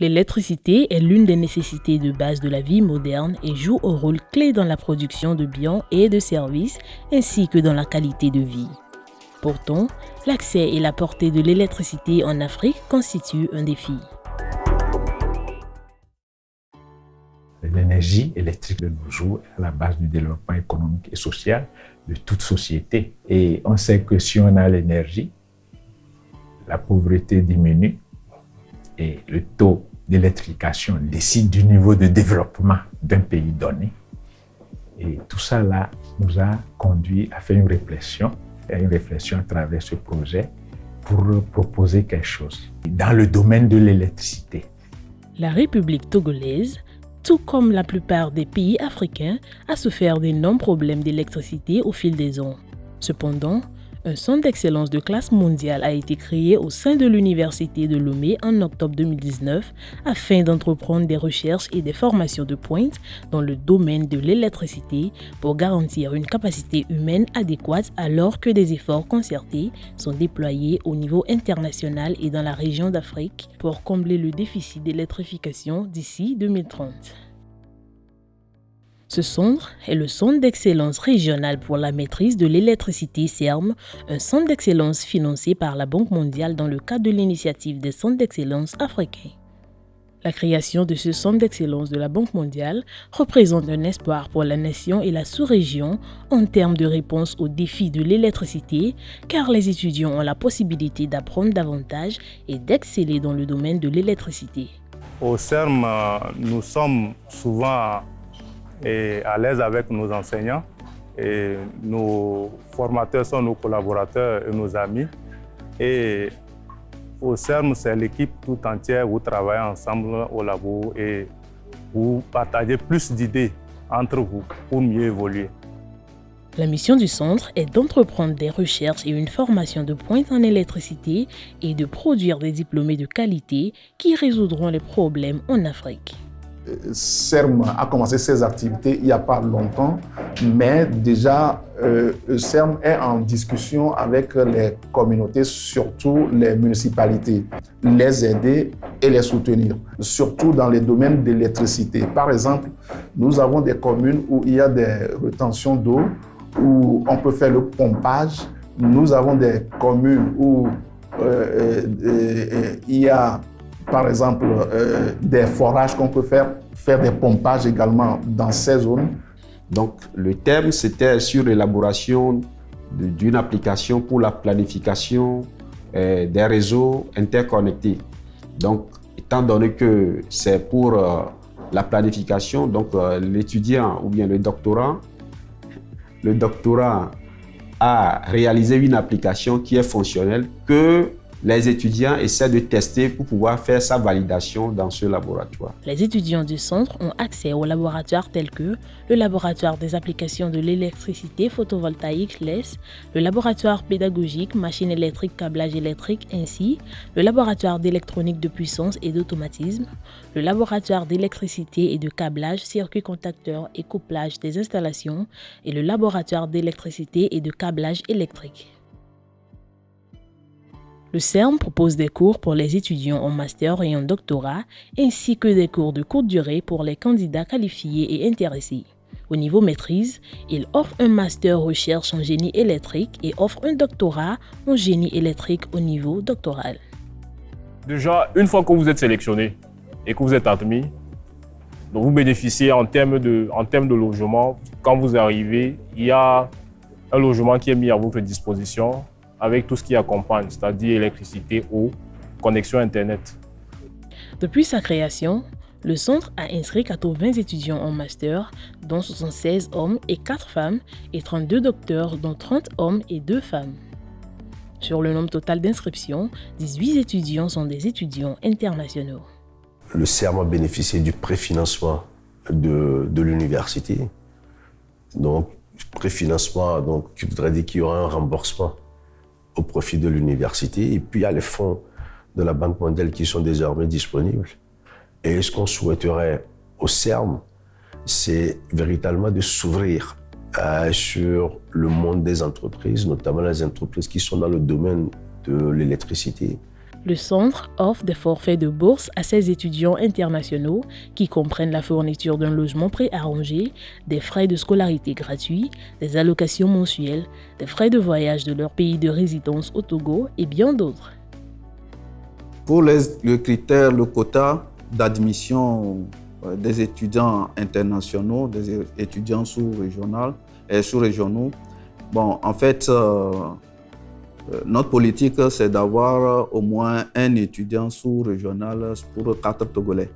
L'électricité est l'une des nécessités de base de la vie moderne et joue un rôle clé dans la production de biens et de services ainsi que dans la qualité de vie. Pourtant, l'accès et la portée de l'électricité en Afrique constituent un défi. L'énergie électrique de nos jours est à la base du développement économique et social de toute société. Et on sait que si on a l'énergie, la pauvreté diminue et le taux d'électrification décide du niveau de développement d'un pays donné. Et tout ça là nous a conduit à faire une réflexion à travers ce projet pour proposer quelque chose dans le domaine de l'électricité. La République togolaise, tout comme la plupart des pays africains, a souffert d'énormes problèmes d'électricité au fil des ans. Cependant, un centre d'excellence de classe mondiale a été créé au sein de l'Université de Lomé en octobre 2019 afin d'entreprendre des recherches et des formations de pointe dans le domaine de l'électricité pour garantir une capacité humaine adéquate alors que des efforts concertés sont déployés au niveau international et dans la région d'Afrique pour combler le déficit d'électrification d'ici 2030. Ce centre est le Centre d'excellence régional pour la maîtrise de l'électricité CERM, un centre d'excellence financé par la Banque mondiale dans le cadre de l'initiative des centres d'excellence africains. La création de ce centre d'excellence de la Banque mondiale représente un espoir pour la nation et la sous-région en termes de réponse aux défis de l'électricité, car les étudiants ont la possibilité d'apprendre davantage et d'exceller dans le domaine de l'électricité. Au CERM, nous sommes souvent à l'aise avec nos enseignants et nos formateurs sont nos collaborateurs et nos amis. Et au CERM, c'est l'équipe tout entière, vous travaillez ensemble au labo et vous partagez plus d'idées entre vous pour mieux évoluer. La mission du centre est d'entreprendre des recherches et une formation de pointe en électricité et de produire des diplômés de qualité qui résoudront les problèmes en Afrique. CERM a commencé ses activités il n'y a pas longtemps, mais déjà CERM est en discussion avec les communautés, surtout les municipalités, les aider et les soutenir, surtout dans les domaines de l'électricité. Par exemple, nous avons des communes où il y a des retentions d'eau, où on peut faire le pompage. Nous avons des communes où il y a par exemple des forages qu'on peut faire des pompages également dans ces zones. Donc le thème c'était sur l'élaboration d'une application pour la planification des réseaux interconnectés. Donc étant donné que c'est pour la planification, donc l'étudiant ou bien le doctorant a réalisé une application qui est fonctionnelle que les étudiants essaient de tester pour pouvoir faire sa validation dans ce laboratoire. Les étudiants du centre ont accès aux laboratoires tels que le laboratoire des applications de l'électricité photovoltaïque LES, le laboratoire pédagogique machine électrique câblage électrique ainsi, le laboratoire d'électronique de puissance et d'automatisme, le laboratoire d'électricité et de câblage, circuit contacteur et couplage des installations et le laboratoire d'électricité et de câblage électrique. Le CERM propose des cours pour les étudiants en master et en doctorat, ainsi que des cours de courte durée pour les candidats qualifiés et intéressés. Au niveau maîtrise, il offre un master recherche en génie électrique et offre un doctorat en génie électrique au niveau doctoral. Déjà, une fois que vous êtes sélectionné et que vous êtes admis, donc vous bénéficiez en termes de logement. Quand vous arrivez, il y a un logement qui est mis à votre disposition avec tout ce qui accompagne, c'est-à-dire électricité, eau, connexion Internet. Depuis sa création, le centre a inscrit 80 étudiants en master, dont 76 hommes et 4 femmes, et 32 docteurs, dont 30 hommes et 2 femmes. Sur le nombre total d'inscriptions, 18 étudiants sont des étudiants internationaux. Le CERM a bénéficié du préfinancement de l'université. Donc, préfinancement, donc, qui voudrait dire qu'il y aura un remboursement au profit de l'université. Et puis, il y a les fonds de la Banque mondiale qui sont désormais disponibles. Et ce qu'on souhaiterait au CERM, c'est véritablement de s'ouvrir sur le monde des entreprises, notamment les entreprises qui sont dans le domaine de l'électricité. Le centre offre des forfaits de bourse à ses étudiants internationaux qui comprennent la fourniture d'un logement préarrangé, des frais de scolarité gratuits, des allocations mensuelles, des frais de voyage de leur pays de résidence au Togo et bien d'autres. Pour le critère, le quota d'admission des étudiants internationaux, des étudiants sous-régionaux, bon, en fait, notre politique, c'est d'avoir au moins un étudiant sous-régional pour 4 Togolais.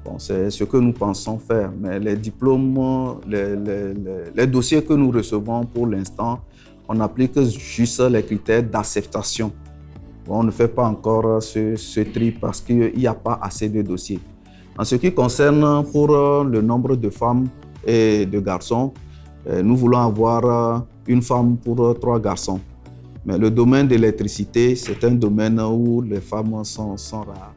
Bon, c'est ce que nous pensons faire, mais les diplômes, les dossiers que nous recevons pour l'instant, on applique juste les critères d'acceptation. Bon, on ne fait pas encore ce tri parce qu'il n'y a pas assez de dossiers. En ce qui concerne pour le nombre de femmes et de garçons, nous voulons avoir une femme pour 3 garçons. Mais le domaine de l'électricité, c'est un domaine où les femmes sont rares.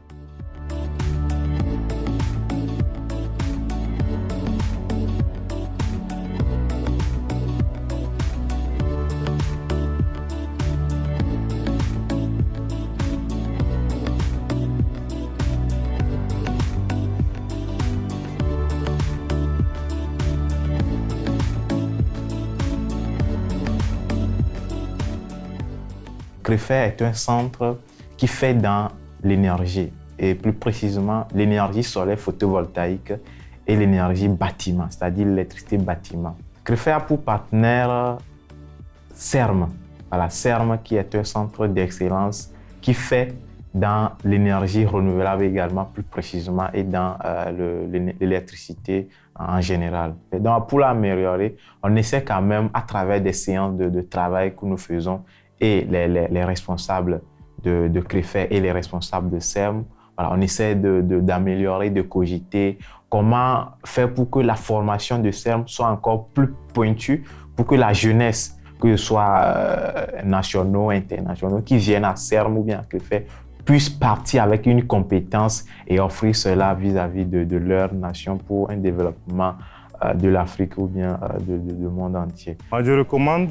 CREFAIR est un centre qui fait dans l'énergie, et plus précisément l'énergie solaire photovoltaïque et l'énergie bâtiment, c'est-à-dire l'électricité bâtiment. CREFAIR a pour partenaire CERM, voilà, CERM qui est un centre d'excellence qui fait dans l'énergie renouvelable également, plus précisément, et dans l'électricité en général. Et donc, pour l'améliorer, on essaie quand même, à travers des séances de travail que nous faisons, et les responsables de CREFAIR et les responsables de CERM, voilà, on essaie d'améliorer, de cogiter comment faire pour que la formation de CERM soit encore plus pointue, pour que la jeunesse, que ce soit nationaux, internationaux, qui viennent à CERM ou bien à CREFAIR, puissent partir avec une compétence et offrir cela vis-à-vis de leur nation pour un développement de l'Afrique ou bien du monde entier. Moi, je recommande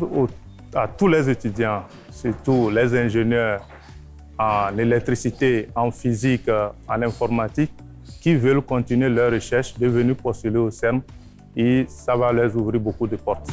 à tous les étudiants, surtout les ingénieurs en électricité, en physique, en informatique, qui veulent continuer leur recherche, de venir postuler au CERM et ça va leur ouvrir beaucoup de portes.